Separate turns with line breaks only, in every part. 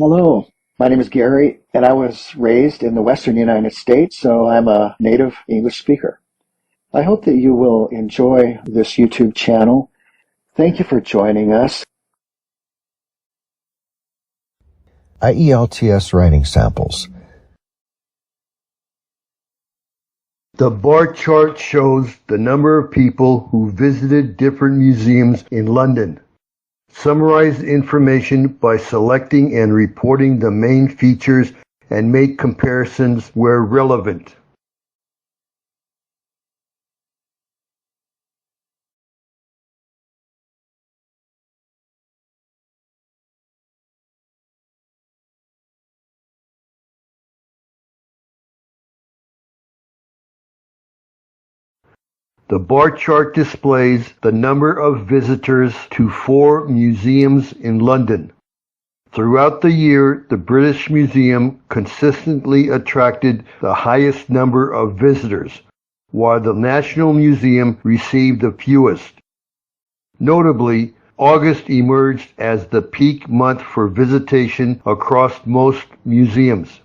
Hello, my name is Gary, and I was raised in the Western United States, so I'm a native English speaker. I hope that you will enjoy this YouTube channel. Thank you for joining us.
IELTS writing samples.
The bar chart shows the number of people who visited different museums in London. Summarize information by selecting and reporting the main features and make comparisons where relevant. The bar chart displays the number of visitors to 4 museums in London. Throughout the year, the British Museum consistently attracted the highest number of visitors, while the National Museum received the fewest. Notably, August emerged as the peak month for visitation across most museums.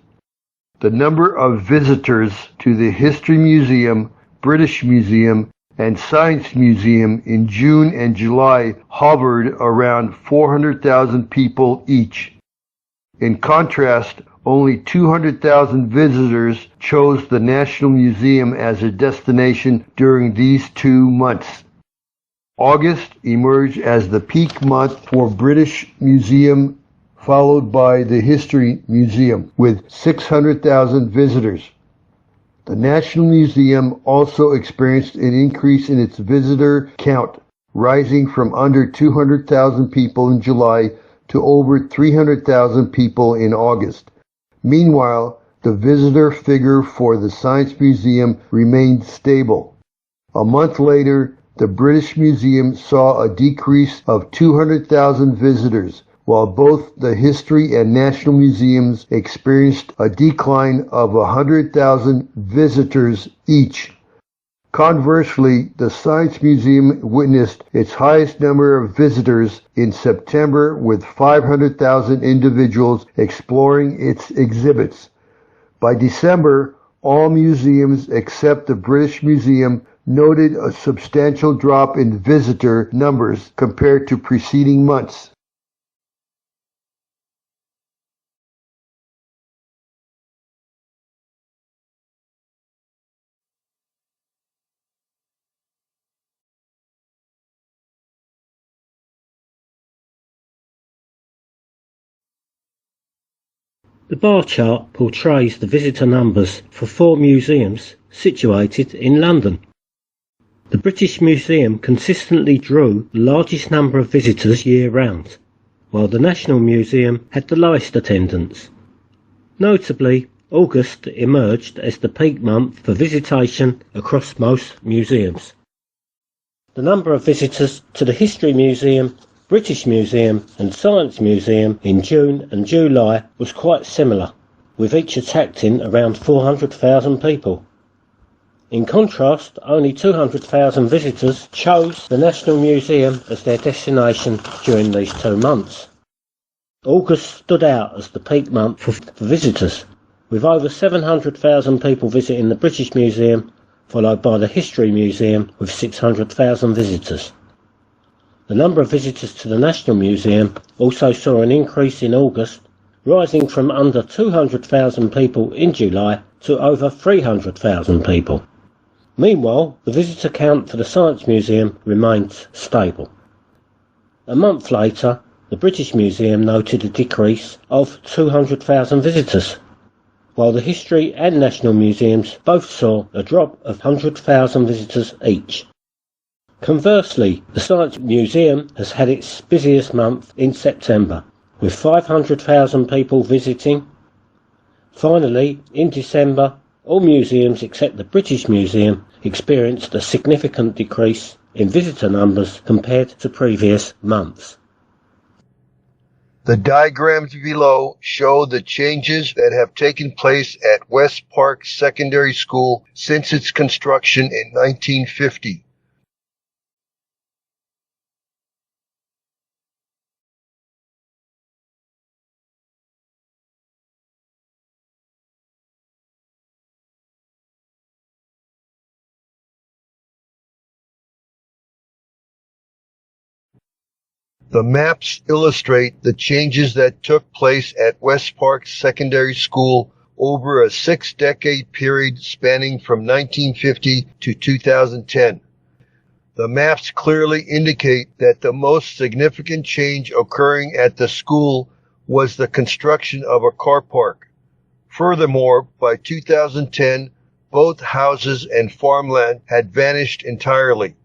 The number of visitors to the History Museum, British Museum, and Science Museum in June and July hovered around 400,000 people each. In contrast, only 200,000 visitors chose the National Museum as a destination during these 2 months. August emerged as the peak month for British Museum, followed by the History Museum with 600,000 visitors. The National Museum also experienced an increase in its visitor count, rising from under 200,000 people in July to over 300,000 people in August. Meanwhile, the visitor figure for the Science Museum remained stable. A month later, the British Museum saw a decrease of 200,000 visitors, while both the History and National Museums experienced a decline of 100,000 visitors each. Conversely, the Science Museum witnessed its highest number of visitors in September with 500,000 individuals exploring its exhibits. By December, all museums except the British Museum noted a substantial drop in visitor numbers compared to preceding months.
The bar chart portrays the visitor numbers for 4 museums situated in London. The British Museum consistently drew the largest number of visitors year-round, while the National Museum had the lowest attendance. Notably, August emerged as the peak month for visitation across most museums. The number of visitors to the History Museum, British Museum and Science Museum in June and July was quite similar, with each attracting around 400,000 people. In contrast, only 200,000 visitors chose the National Museum as their destination during these 2 months. August stood out as the peak month for visitors, with over 700,000 people visiting the British Museum, followed by the History Museum with 600,000 visitors. The number of visitors to the National Museum also saw an increase in August, rising from under 200,000 people in July to over 300,000 people. Meanwhile, the visitor count for the Science Museum remained stable. A month later, the British Museum noted a decrease of 200,000 visitors, while the History and National Museums both saw a drop of 100,000 visitors each. Conversely, the Science Museum has had its busiest month in September, with 500,000 people visiting. Finally, in December, all museums except the British Museum experienced a significant decrease in visitor numbers compared to previous months.
The diagrams below show the changes that have taken place at West Park Secondary School since its construction in 1950. The maps illustrate the changes that took place at West Park Secondary School over a 6-decade period spanning from 1950 to 2010. The maps clearly indicate that the most significant change occurring at the school was the construction of a car park. Furthermore, by 2010, both houses and farmland had vanished entirely.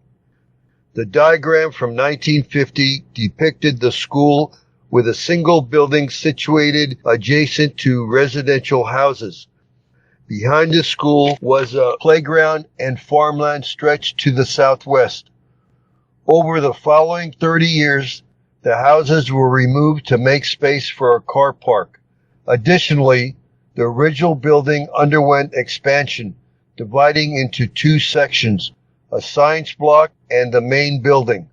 The diagram from 1950 depicted the school with a single building situated adjacent to residential houses. Behind the school was a playground and farmland stretched to the southwest. Over the following 30 years, the houses were removed to make space for a car park. Additionally, the original building underwent expansion, dividing into 2 sections, a science block and the main building.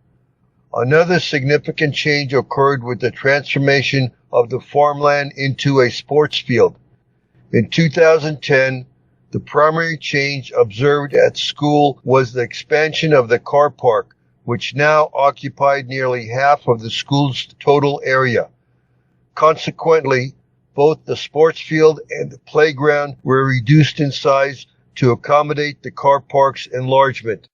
Another significant change occurred with the transformation of the farmland into a sports field. In 2010, the primary change observed at school was the expansion of the car park, which now occupied nearly half of the school's total area. Consequently, both the sports field and the playground were reduced in size to accommodate the car park's enlargement.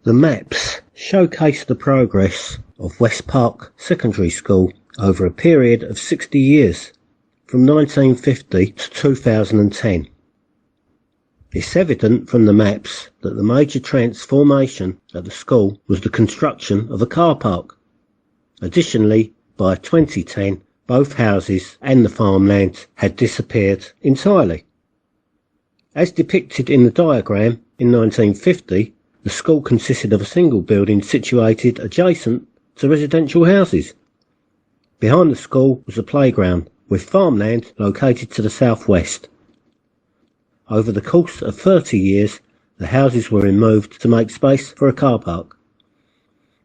The maps showcase the progress of West Park Secondary School over a period of 60 years, from 1950 to 2010. It's evident from the maps that the major transformation at the school was the construction of a car park. Additionally, by 2010, both houses and the farmland had disappeared entirely. As depicted in the diagram, in 1950, the school consisted of a single building situated adjacent to residential houses. Behind the school was a playground, with farmland located to the southwest. Over the course of 30 years, the houses were removed to make space for a car park.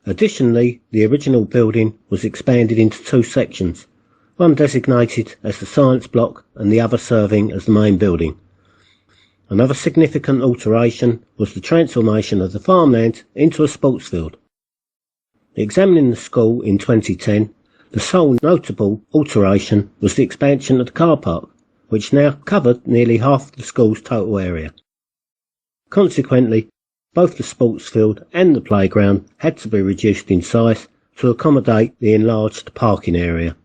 Additionally, the original building was expanded into 2 sections, one designated as the science block and the other serving as the main building. Another significant alteration was the transformation of the farmland into a sports field. Examining the school in 2010, the sole notable alteration was the expansion of the car park, which now covered nearly half the school's total area. Consequently, both the sports field and the playground had to be reduced in size to accommodate the enlarged parking area.